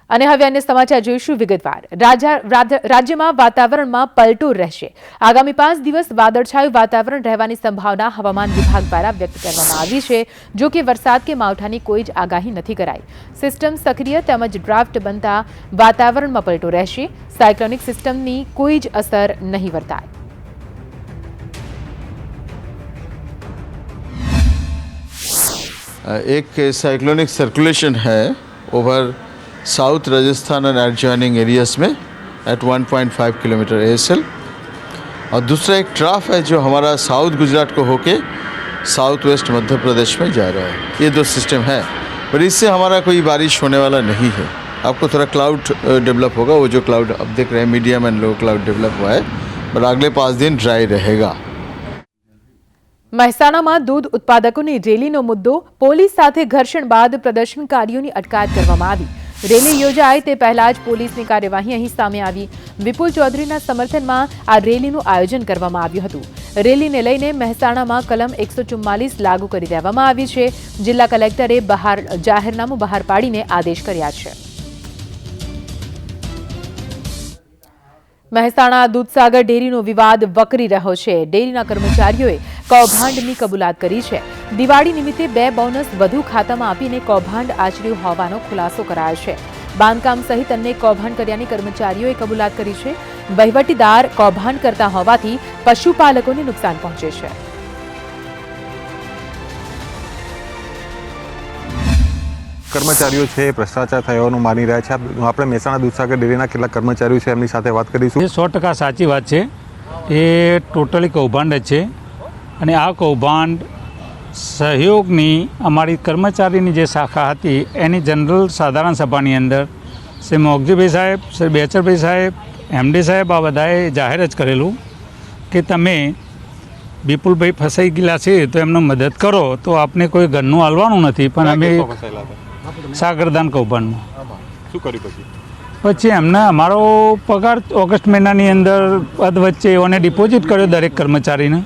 અને હવે અન્ય સમાચાર જોઈશું વિગતવાર। રાજ્યમાં વાતાવરણમાં પલટો રહેશે। આગામી 5 દિવસ વાદળછાયું વાતાવરણ રહેવાની સંભાવના હવામાન વિભાગ દ્વારા વ્યક્ત કરવામાં આવી છે। જો કે વરસાદ કે માવઠાની કોઈ જ આગાહી નથી કરાઈ। સિસ્ટમ સક્રિય તેમજ ડ્રાફ્ટ બનતા વાતાવરણમાં પલટો રહેશે। સાયક્લોનિક સિસ્ટમની કોઈ જ અસર નહીં વર્તાય। एक साइक्लोनिक सर्कुलेशन है over south Rajasthan and adjoining areas में एट 1.5 किलोमीटर ASL, और दूसरा एक ट्राफ है जो हमारा साउथ गुजरात को होके साउथ वेस्ट मध्य प्रदेश में जा रहा है। ये दो सिस्टम है, पर इससे हमारा कोई बारिश होने वाला नहीं है। आपको थोड़ा क्लाउड डेवलप होगा, वो जो क्लाउड अब देख रहे हैं medium and low cloud develop हुआ है, पर अगले 5 दिन ड्राई रहेगा। મહેસાણામાં દૂધ ઉત્પાદકોની રેલીનો મુદ્દો, પોલીસ સાથે ઘર્ષણ બાદ પ્રદર્શનકારીઓની અટકાયત કરવામાં આવી। રેલી યોજાય તે પહેલા જ પોલીસની કાર્યવાહી અહીં સામે આવી। વિપુલ ચૌધરીના સમર્થનમાં આ રેલીનું આયોજન કરવામાં આવ્યું હતું। રેલીને લઈને મહેસાણામાં કલમ 144 લાગુ કરી દેવામાં આવી છે। જિલ્લા કલેક્ટરે જાહેરનામું બહાર પાડીને આદેશ કર્યા છે। મહેસાણા દૂધસાગર ડેરીનો વિવાદ વકરી રહ્યો છે। ડેરીના કર્મચારીઓએ કૌભાંડની કબૂલાત કરી છે। દિવાળી નિમિત્તે 2 બોનસ વધુ ખાતામાં આપીને કૌભાંડ આચર્યું હોવાનો ખુલાસો કરાયો છે। બાંધકામ સહિત અન્ય કૌભાંડ કર્યાની કર્મચારીઓએ કબૂલાત કરી છે। વહીવટીદાર કૌભાંડ કરતા હોવાથી પશુપાલકોને નુકસાન પહોંચે છે। કર્મચારીઓ છે ભ્રષ્ટાચાર થયાનું માની રહ્યા છે। આપણે મહેસાણા દૂધસાગર ડેરીના કેટલાક કર્મચારીઓ છે, એમની સાથે વાત કરીશું। 100% સાચી વાત છે। એ ટોટલી કૌભાંડ જ છે, અને આ કૌભાંડ સહયોગની અમારી કર્મચારીની જે શાખા હતી એની જનરલ સાધારણ સભાની અંદર શ્રી મોગજીભાઈ સાહેબ, શ્રી બેચરભાઈ સાહેબ, MD સાહેબ આ બધાએ જાહેર જ કરેલું કે તમે વિપુલભાઈ ફસાઈ ગયેલા છે તો એમને મદદ કરો, તો આપને કોઈ ઘરનું હાલવાનું નથી। પણ અમે સાગરદાન કૌભાંડમાં શું કર્યું પછી એમને અમારો પગાર ઓગસ્ટ મહિનાની અંદર અધ વચ્ચે એઓને ડિપોઝિટ કર્યો દરેક કર્મચારીને,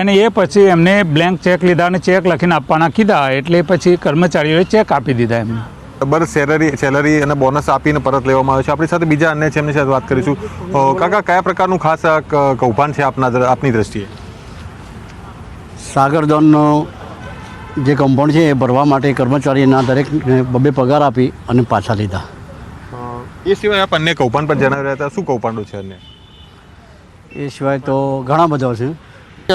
અને એ પછી એમને બ્લેન્ક ચેક લીધા અને ચેક લખીને આપવાના કીધા, એટલે પછી કર્મચારીઓએ ચેક આપી દીધા એમને। બરાબર, સેલરી અને બોનસ આપીને પરત લેવામાં આવે છે। આપણી સાથે બીજા અન્ય છે, એમની સાથે વાત કરીશું। કાકા, કયા પ્રકારનું ખાસ કૌભાંડ છે આપની દ્રષ્ટિએ? સાગરદાનનો જે કમ્પાઉન્ડ છે એ ભરવા માટે કર્મચારીના દરેકને 2 પગાર આપી અને પાછા લીધા। એ સિવાય આપ અન્ય કૌભાંડ પર જણાવી રહ્યા હતા, શું કૌભાંડો છે અન્ય? એ સિવાય તો ઘણા બધા છે।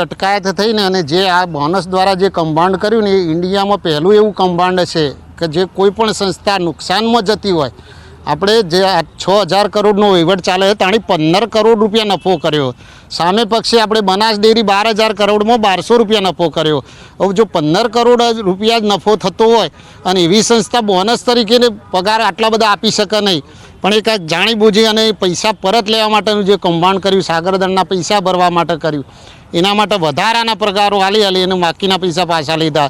અટકાયત થઈને અને જે આ બોનસ દ્વારા જે કૌભાંડ કર્યું ને, એ ઇન્ડિયામાં પહેલું એવું કૌભાંડ છે કે જે કોઈ પણ સંસ્થા નુકસાનમાં જતી હોય, આપણે જે 6000 કરોડનો વહીવટ ચાલે છે, તાણી 15 કરોડ રૂપિયા નફો કર્યો। સામે પક્ષે આપણે બનાસ ડેરી 12000 કરોડમાં 1200 રૂપિયા નફો કર્યો। હવે જો 15 કરોડ રૂપિયા જ નફો થતો હોય અને એવી સંસ્થા બોનસ તરીકે પગાર આટલા બધા આપી શકે નહીં, પણ એ કાંઈક જાણીબૂજી અને પૈસા પરત લેવા માટેનું જે કૌભાંડ કર્યું, સાગરદાનના પૈસા ભરવા માટે કર્યું, એના માટે વધારાના પગારો હાલી અને બાકીના પૈસા પાછા લીધા।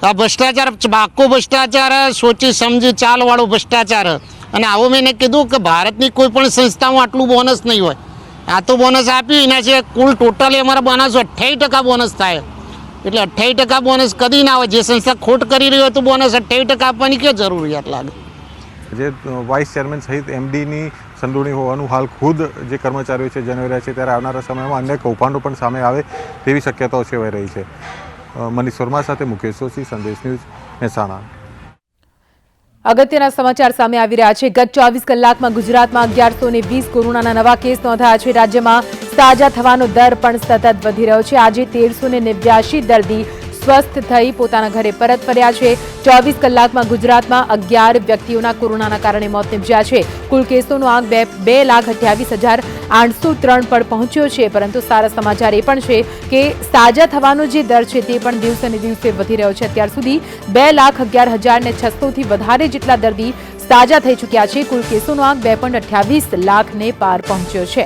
આ ભ્રષ્ટાચાર, પાકો ભ્રષ્ટાચાર, સોચી સમજી ચાલવાળો ભ્રષ્ટાચાર। અને આવો મેં કીધું કે ભારતની કોઈ પણ સંસ્થામાં આટલું બોનસ નહીં હોય। આ તો બોનસ આપ્યું, એના છે કુલ ટોટલી અમારા બોનસ 28% બોનસ થાય, એટલે 28% બોનસ કદી ના આવે। જે સંસ્થા ખોટ કરી રહી હોય તો બોનસ 28% આપવાની ક્યાં જરૂરિયાત લાગે? જે વાઇસ ચેરમેન સહિત MDની સંડોવણી હોવાનું હાલ ખુદ જે કર્મચારીઓ છે જણાવી રહ્યા છે, ત્યારે આવનારા સમયમાં અન્ય કૌભાંડો પણ સામે આવે તેવી શક્યતાઓ સેવાઈ રહી છે। મનીષ વર્મા સાથે મુકેશ જોશી, સંદેશ ન્યૂઝ, મહેસાણા। અગત્યના સમાચાર સામે આવી રહ્યા છે। ગત 24 કલાકમાં ગુજરાતમાં 1120 કોરોનાના નવા કેસ નોંધાયા છે। રાજ્યમાં સાજા થવાનો દર પણ સતત વધી રહ્યો છે। આજે 1389 દર્દી સ્વસ્થ થઈ પોતાના ઘરે પરત ફર્યા છે। 24 કલાકમાં ગુજરાતમાં 11 વ્યક્તિઓના કોરોનાના કારણે મોત નિપજ્યા છે। કુલ કેસોનો આંક 2,28,803 પર પહોંચ્યો છે। પરંતુ સારા સમાચાર એ પણ છે કે સાજા થવાનો જે દર છે તે પણ દિવસે ને દિવસે વધી રહ્યો છે। અત્યાર સુધી 2,11,600 થી વધારે જેટલા દર્દી સાજા થઈ ચૂક્યા છે। કુલ કેસોનો આંક 2.28 લાખને પાર પહોંચ્યો છે।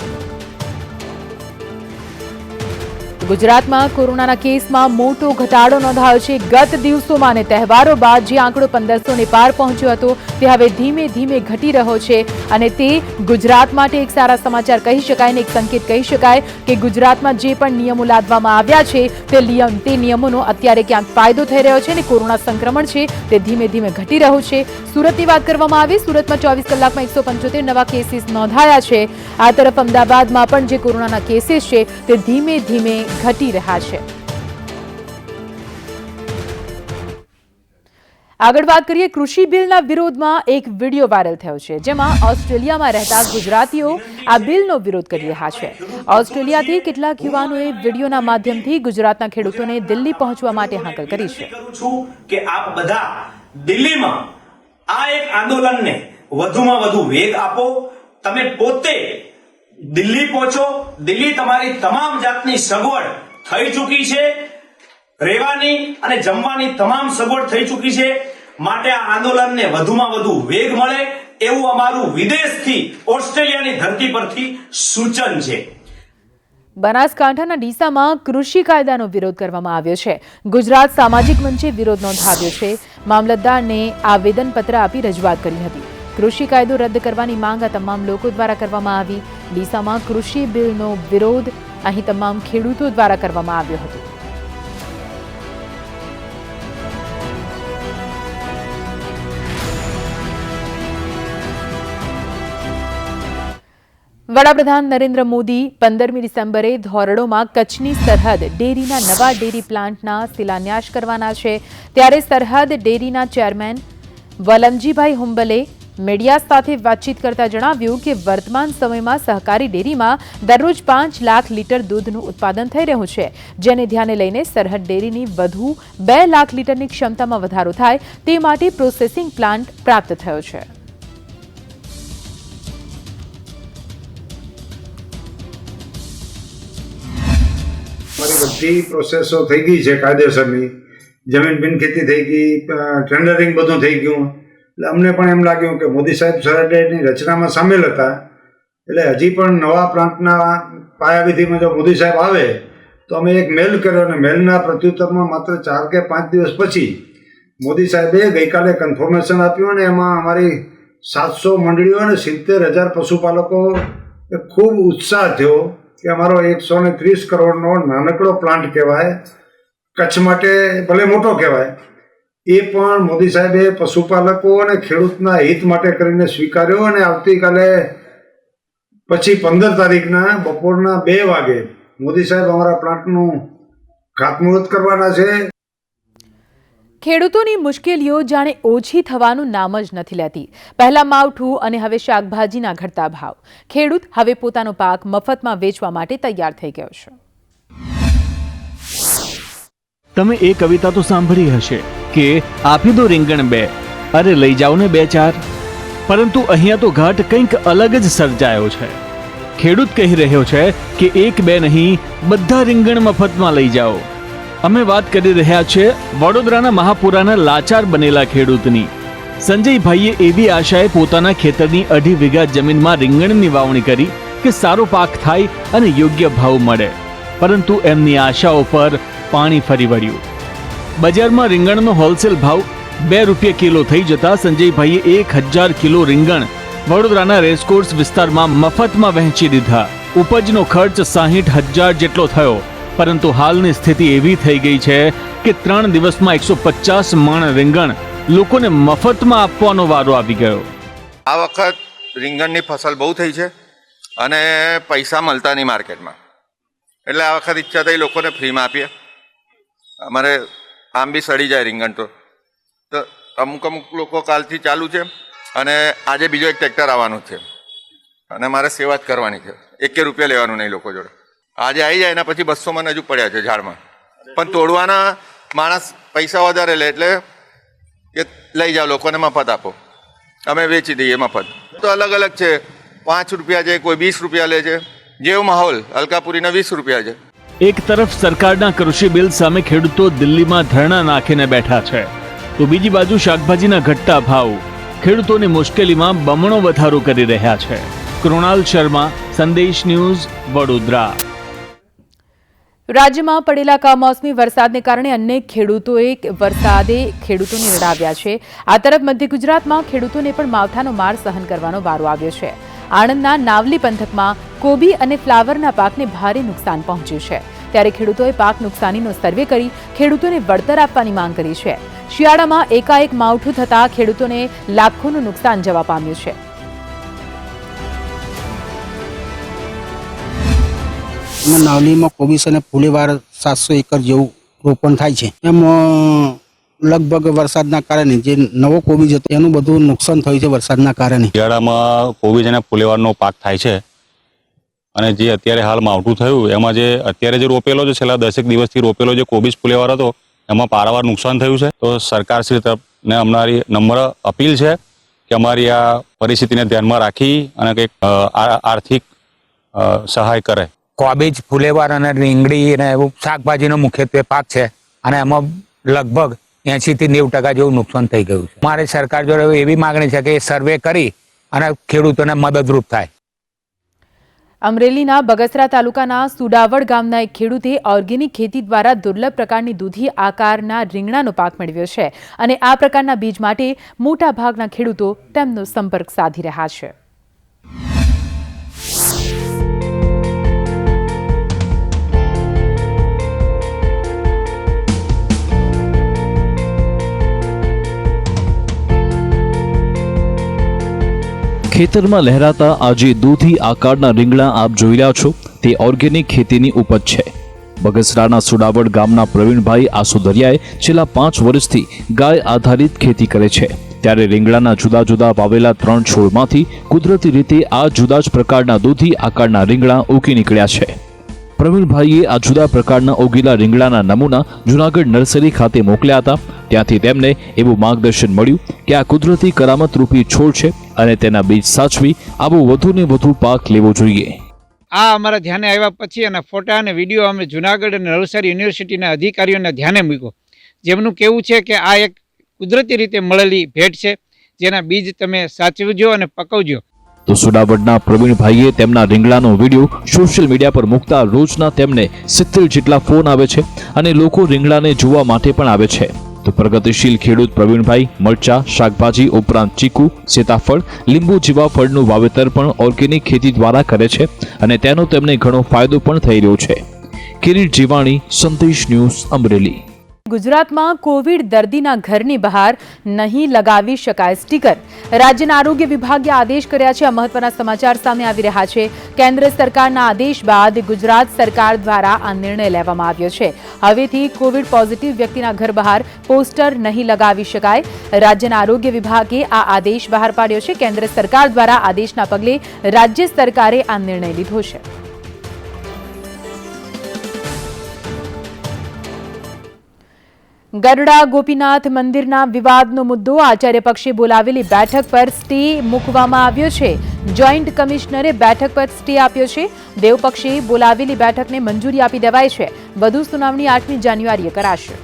ગુજરાતમાં કોરોનાના કેસમાં મોટો ઘટાડો નોંધાયો છે. ગત દિવસોમાં અને તહેવારો બાદ જે આંકડો 1500 ને પાર પહોંચ્યો હતો તે હવે ધીમે ધીમે ઘટી રહ્યો છે અને તે ગુજરાત માટે એક સારા સમાચાર કહી શકાય ને એક સંકેત કહી શકાય કે ગુજરાતમાં જે પણ નિયમો લાદવામાં આવ્યા છે તે નિયમોનો અત્યારે ક્યાંક ફાયદો થઈ રહ્યો છે અને કોરોના સંક્રમણ છે તે ધીમે ધીમે ઘટી રહ્યું છે. સુરતની વાત કરવામાં આવે, સુરતમાં 24 કલાકમાં 175 નવા કેસીસ નોંધાયા છે. આ તરફ અમદાવાદમાં પણ જે કોરોનાના કેસીસ છે તે ધીમે ધીમે ઘટી રહ્યા છે. આગળ વાત કરીએ, કૃષિ બિલના વિરોધમાં એક વિડીયો વાયરલ થયો છે જેમાં ઓસ્ટ્રેલિયામાં રહેતા ગુજરાતીઓ આ બિલનો વિરોધ કરી રહ્યા છે. ઓસ્ટ્રેલિયાથી કેટલાક યુવાનોએ વિડીયોના માધ્યમથી ગુજરાતના ખેડૂતોને દિલ્હી પહોંચવા માટે હાકલ કરી છે. કે આપ બધા દિલ્હીમાં આ એક આંદોલનને વધુમાં વધુ વેગ આપો. તમે પોતે દિલ્હી પહોંચો. દિલ્હી તમારી તમામ જાતની સગવડ થઈ ચૂકી છે, રહેવાની અને જમવાની તમામ સગવડ થઈ ચૂકી છે. માટે આ આંદોલનને વધુમાં વધુ વેગ મળે એવું અમારું વિદેશથી ઓસ્ટ્રેલિયાની ધરતી પરથી સૂચન છે. બનાસકાંઠાના ડીસામાં કૃષિ કાયદાનો વિરોધ કરવામાં આવ્યો છે. ગુજરાત સામાજિક મંચે વિરોધ નોંધાવ્યો છે. મામલતદારને આવેદનપત્ર આપી રજૂઆત કરી હતી. કૃષિ કાયદો રદ કરવાની માંગ આ તમામ લોકો દ્વારા કરવામાં આવી. ડીસામાં કૃષિ બિલનો વિરોધ અહીં તમામ ખેડૂતો દ્વારા કરવામાં આવ્યો હતો. વડાપ્રધાન નરેન્દ્ર મોદી 15મી ડિસેમ્બરે ધોરડોમાં કચ્છની સરહદ ડેરીના નવા ડેરી પ્લાન્ટના શિલાન્યાસ કરવાના છે. ત્યારે સરહદ ડેરીના ચેરમેન વલમજીભાઈ હુંબલે મીડિયા સાથે વાતચીત કરતા જણાવ્યું કે વર્તમાન સમયમાં સહકારી ડેરીમાં દરરોજ 5 લાખ લીટર દૂધનું ઉત્પાદન થઈ રહ્યું છે, જેને ધ્યાને લઈને સરહદ ડેરીની વધુ 2 લાખ લીટરની ક્ષમતામાં વધારો થાય તે માટે પ્રોસેસિંગ પ્લાન્ટ પ્રાપ્ત થયો છે. અમારી બધી પ્રોસેસો થઈ ગઈ છે કાયદેસરની. જમીન બિનખેતી થઈ ગઈ, ટેન્ડરિંગ બધું થઈ ગયું. એટલે અમને પણ એમ લાગ્યું કે મોદી સાહેબ સરહદ ડેરીની રચનામાં સામેલ હતા, એટલે હજી પણ નવા પ્લાન્ટના પાયાવિધિમાં જો મોદી સાહેબ આવે તો અમે એક મેલ કર્યો અને મેલના પ્રત્યુત્તરમાં માત્ર 4 કે 5 દિવસ પછી મોદી સાહેબે ગઈકાલે કન્ફર્મેશન આપ્યું અને એમાં અમારી 700 મંડળીઓ અને 70,000 પશુપાલકો ખૂબ ઉત્સાહ થયો કે અમારો 130 કરોડનો નાનકડો પ્લાન્ટ કહેવાય, કચ્છ માટે ભલે મોટો કહેવાય, એ પણ મોદી સાહેબે પશુપાલકો અને ખેડૂતના હિત માટે કરીને સ્વીકાર્યો. અને આવતીકાલે પછી 15 તારીખના બપોરના 2 વાગે મોદી સાહેબ અમારા પ્લાન્ટનું ખાતમુહૂર્ત કરવાના છે. ખેડૂતોની મુશ્કેલીઓ જાણે ઓછી થવાનું નામ જ નથી લેતી. પહેલા માવઠું અને હવે શાકભાજીના ઘટતા ભાવ. ખેડૂત હવે પોતાનો પાક મફતમાં વેચવા માટે તૈયાર થઈ ગયો છે. તમે એ કવિતા તો સાંભળી હશે કે આપી દો રીંગણ 2, અરે લઈ જાઓ ને 2-4. પરંતુ અહીંયા તો ઘાટ કંઈક અલગ જ સર્જાયો છે. ખેડૂત કહી રહ્યો છે કે 1-2 નહીં, બધા રીંગણ મફતમાં લઈ જાઓ. અમે વાત કરી રહ્યા છીએ વડોદરાના મહાપુરાના લાચાર બનેલા ખેડૂતની. સંજયભાઈએ એવી આશાએ પોતાના ખેતરની 2.5 વીઘા જમીનમાં રીંગણની વાવણી કરી કે સારો પાક થાય અને યોગ્ય ભાવ મળે. પરંતુ એમની આશાઓ પર પાણી ફરી વળ્યું. બજારમાં રીંગણનો હોલસેલ ભાવ 2 રૂપિયા કિલો થઈ જતા સંજયભાઈએ 1000 કિલો રીંગણ વડોદરાના રેસકોર્સ વિસ્તારમાં મફતમાં વહેંચી દીધા. ઉપજનો ખર્ચ 60,000 જેટલો થયો. પરંતુ હાલની સ્થિતિ એવી થઈ ગઈ છે કે 3 દિવસમાં 150 મણ રીંગણ લોકોને મફતમાં આપવાનો વારો આવી ગયો. આ વખત રીંગણની ફસલ બહુ થઈ છે અને પૈસા મળતા નહીં માર્કેટમાં, એટલે આ વખત ઈચ્છા થઈ લોકોને ફ્રીમાં આપીએ. અમારે આમ બી સડી જાય રીંગણ તો અમુક લોકો કાલથી ચાલુ છે અને આજે બીજો એક ટ્રેક્ટર આવવાનું છે અને મારે સેવા જ કરવાની છે. 1 રૂપિયા લેવાનું નહીં લોકો જોડે. આજે આવી જાય એના પછી 200 મણ હજુ પડ્યા છે ઝાડમાં, પણ તોડવાના માણસ પૈસા વધારે લે એટલે એ લઈ જાઓ, લોકોને મફત આપો, અમે વેચી દઈએ મફત. તો અલગ અલગ છે, 5 રૂપિયા છે, કોઈ 20 રૂપિયા લે છે, જેવો માહોલ. અલકાપુરીના 20 રૂપિયા છે. એક તરફ સરકારના કૃષિ બિલ સામે ખેડૂતો દિલ્હીમાં ધરણા નાખીને બેઠા છે, તો બીજી બાજુ શાકભાજીના ઘટતા ભાવ ખેડૂતોની મુશ્કેલીમાં બમણો વધારો કરી રહ્યા છે. કૃણાલ શર્મા, સંદેશ ન્યૂઝ, વડોદરા. રાજ્યમાં પડેલા કમોસમી વરસાદને કારણે અનેક વરસાદે ખેડૂતોને રડાવ્યા છે. આ તરફ મધ્ય ગુજરાતમાં ખેડૂતોને પણ માવઠાનો માર સહન કરવાનો વારો આવ્યો છે. આણંદના નાવલી પંથકમાં કોબી અને ફ્લાવરના પાકને ભારે નુકસાન પહોંચ્યું છે. ત્યારે ખેડૂતોએ પાક નુકસાનીનો સર્વે કરી ખેડૂતોને વળતર આપવાની માંગ કરી છે. શિયાળામાં એકાએક માવઠું થતાં ખેડૂતોને લાખોનું નુકસાન જવા પામ્યું છે. નાવલીમાં કોબીસ અને ફુલેવાર 700 એકર જેવું રોપણ થાય છે. એમાં લગભગ વરસાદના કારણે જે નવો કોબીજ હતો એનું બધું નુકસાન થયું છે વરસાદના કારણે. શિયાળામાં કોબીજ અને ફુલેવારનો પાક થાય છે અને જે અત્યારે હાલ માવઠું થયું એમાં જે અત્યારે જે રોપેલો છે છેલ્લા 10 દિવસથી રોપેલો જે કોબીજ ફુલેવાર હતો એમાં પારાવાર નુકસાન થયું છે. તો સરકારશ્રી તરફને અમારી નમ્ર અપીલ છે કે અમારી આ પરિસ્થિતિને ધ્યાનમાં રાખી અને કંઈક આર્થિક સહાય કરે. કોબીજ, ફુલેવાર અને રીંગણી અને એવું શાકભાજીનો મુખ્યત્વે પાક છે અને એમાં લગભગ 80 થી 90% જેવું નુકસાન થઈ ગયું છે. મારી સરકાર જોડે એવી માંગણી છે કે સર્વે કરી અને ખેડૂતોને મદદરૂપ થાય. અમરેલીના બગસરા તાલુકાના સુડાવડ ગામના એક ખેડૂતે ઓર્ગેનિક ખેતી દ્વારા દુર્લભ પ્રકારની દૂધી આકારના રીંગણાનો પાક મેળવ્યો છે અને આ પ્રકારના બીજ માટે મોટાભાગના ખેડૂતો તેમનો સંપર્ક સાધી રહ્યા છે. ખેતરમાં લહેરાતા આજે દૂધી આકારના રીંગણા આપ જોઈ રહ્યા છો તે ઓર્ગેનિક ખેતીની ઉપજ છે. બગસરાના સુડાવડ ગામના પ્રવીણભાઈ આસુદરિયાએ છેલ્લા 5 વર્ષથી ગાય આધારિત ખેતી કરે છે. ત્યારે રીંગણાના જુદા જુદા વાવેલા 3 છોડમાંથી કુદરતી રીતે આ જુદા જ પ્રકારના દૂધી આકારના રીંગણા ઉગી નીકળ્યા છે. પ્રવીણભાઈએ આ જુદા પ્રકારના ઉગેલા રીંગણાના નમૂના જૂનાગઢ નર્સરી ખાતે મોકલ્યા હતા. ત્યાંથી તેમને એવું માર્ગદર્શન મળ્યું કે આ કુદરતી કરામત રૂપી છોડ છે અને તેના બીજ સાચવી આવો વધુને વધુ પાક લેવો જોઈએ. આ અમારા ધ્યાને આવ્યા પછી અને ફોટા અને વિડીયો અમે જૂનાગઢ અને નવસારી યુનિવર્સિટીના અધિકારીઓના ધ્યાને મૂક્યો, જેમનું કહેવું છે કે આ એક કુદરતી રીતે મળેલી ભેટ છે જેના બીજ તમે સાચવજો અને પકવજો. તો સુડાવડના પ્રવીણભાઈએ તેમના રીંગણાનો વિડીયો સોશિયલ મીડિયા પર મૂકતા રોજના તેમને 70 જેટલા ફોન આવે છે અને લોકો રીંગણાને જોવા માટે પણ આવે છે. તો પ્રગતિશીલ ખેડૂત પ્રવીણભાઈ મરચા, શાકભાજી ઉપરાંત ચીકુ, સીતાફળ, લીંબુ જેવા ફળનું વાવેતર પણ ઓર્ગેનિક ખેતી દ્વારા કરે છે અને તેનો તેમને ઘણો ફાયદો પણ થઈ રહ્યો છે. કિરીટ જીવાણી, સંદેશ ન્યૂઝ, અમરેલી. ગુજરાતમાં કોવિડ દર્દીના ઘરની બહાર નહીં લગાવી શકાય સ્ટીકર. રાજ્યના આરોગ્ય વિભાગે આદેશ કર્યા છે. આ મહત્વના સમાચાર સામે આવી રહ્યા છે. કેન્દ્ર સરકારના આદેશ બાદ ગુજરાત સરકાર દ્વારા આ નિર્ણય લેવામાં આવ્યો છે. હવેથી કોવિડ પોઝિટિવ વ્યક્તિના ઘર બહાર પોસ્ટર નહીં લગાવી શકાય. રાજ્યના આરોગ્ય વિભાગે આ આદેશ બહાર પાડ્યો છે. કેન્દ્ર સરકાર દ્વારા આદેશના પગલે રાજ્ય સરકારે આ નિર્ણય લીધો છે. ગરડા ગોપીનાથ મંદિરના વિવાદનો મુદ્દો. આચાર્ય પક્ષે બોલાવેલી બેઠક પર સ્ટે મૂકવામાં આવ્યો છે. જોઈન્ટ કમિશનરે બેઠક પર સ્ટે આપ્યો છે. દેવ પક્ષે બોલાવેલી બેઠકને મંજૂરી આપી દેવાઈ છે. વધુ સુનાવણી 8મી જાન્યુઆરીએ કરાશે.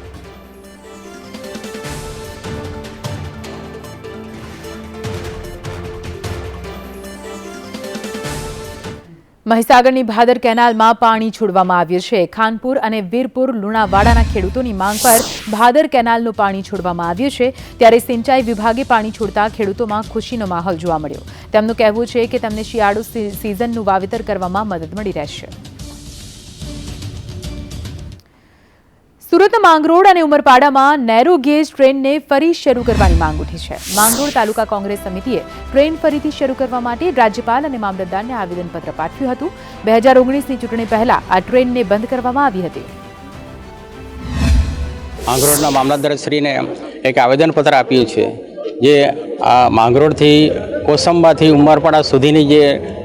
મહીસાગરની ભાદર કેનાલમાં પાણી છોડવામાં આવ્યું છે. ખાનપુર અને વીરપુર લુણાવાડાના ખેડૂતોની માંગ પર ભાદર કેનાલનું પાણી છોડવામાં આવ્યું છે. ત્યારે સિંચાઈ વિભાગે પાણી છોડતા ખેડૂતોમાં ખુશીનો માહોલ જોવા મળ્યો. તેમનું કહેવું છે કે તેમને શિયાળુ સિઝનનું વાવેતર કરવામાં મદદ મળી રહેશે. સુરતના માંગરોળ અને ઉમરપાડામાં નેરો ગેજ ટ્રેનને ફરી શરૂ કરવાની માંગ ઉઠી છે. માંગરોળ તાલુકા કોંગ્રેસ સમિતિએ ટ્રેન ફરીથી શરૂ કરવા માટે રાજ્યપાલ અને મામલતદારને આવેદનપત્ર પાઠવ્યું હતું. 2019ની ચૂંટણી પહેલા આ ટ્રેનને બંધ કરવામાં આવી હતી. માંગરોળના મામલતદારશ્રીને એક આવેદનપત્ર આપ્યું છે. જે માંગરોળથી કોસંબાથી ઉમરપાડા સુધીની જે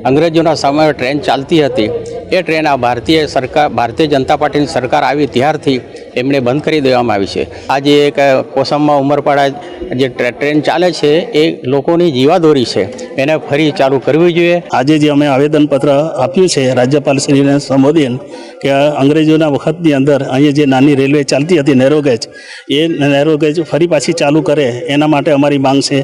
અંગ્રેજોના સમયે ટ્રેન ચાલતી હતી એ ટ્રેન આ ભારતીય જનતા પાર્ટીની સરકાર આવી ત્યારથી એમણે બંધ કરી દેવામાં આવી છે. આજે એક કોસંબા ઉમરપાડા જે ટ્રેન ચાલે છે એ લોકોની જીવાદોરી છે, એને ફરી ચાલુ કરવી જોઈએ. આજે જે અમે આવેદનપત્ર આપ્યું છે રાજ્યપાલશ્રીને સંબોધીને કે અંગ્રેજોના વખતની અંદર અહીંયા જે નાની રેલવે ચાલતી હતી નેરો ગેજ, એ નેરો ગેજ ફરી પાછી ચાલુ કરે એના માટે અમારી માંગ છે.